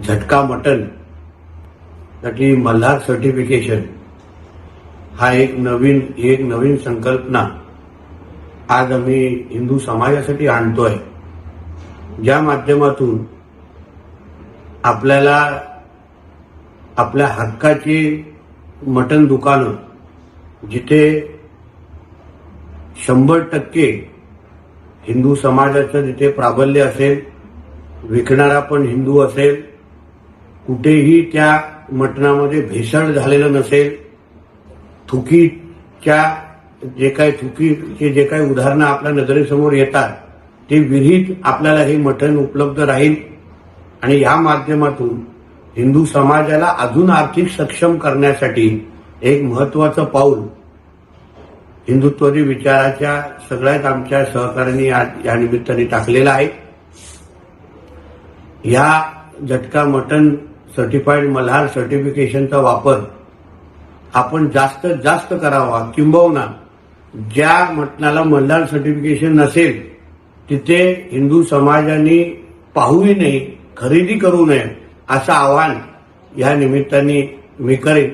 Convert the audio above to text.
झटका मटन साठी मल्हार सर्टिफिकेशन हा एक नवीन संकल्पना आज आम्ही हिंदू समाजासाठी आणतोय, ज्या माध्यमातून आपल्याला आपल्या हक्काची मटण दुकानं जिथे 100% हिंदू समाजाचं जिथे प्राबल्य असेल, विकणारा पण हिंदू असेल, कुठेही त्या मटणामध्ये भेसळ झालेलं नसेल, थुकीचे जे काही उदाहरणं आपल्या नजरेसमोर येतात ते विरहित आपल्याला हे मटण उपलब्ध राहील आणि या माध्यमातून हिंदू समाजाला अजून आर्थिक सक्षम करण्यासाठी एक महत्वाचं पाऊल हिंदुत्वादी विचाराच्या सगळ्यात आमच्या सहकार्यांनी या निमित्ताने टाकलेला आहे. या झटका मटन सर्टिफाईड मल्हार सर्टिफिकेशनचा वापर आपण जास्तीत जास्त करावा, किंबहुना ज्या मटणाला मल्हार सर्टिफिकेशन नसेल तिथे हिंदू समाजाने पाहूही नाही, खरेदी करू नये असं आवाहन या निमित्ताने मी करेन.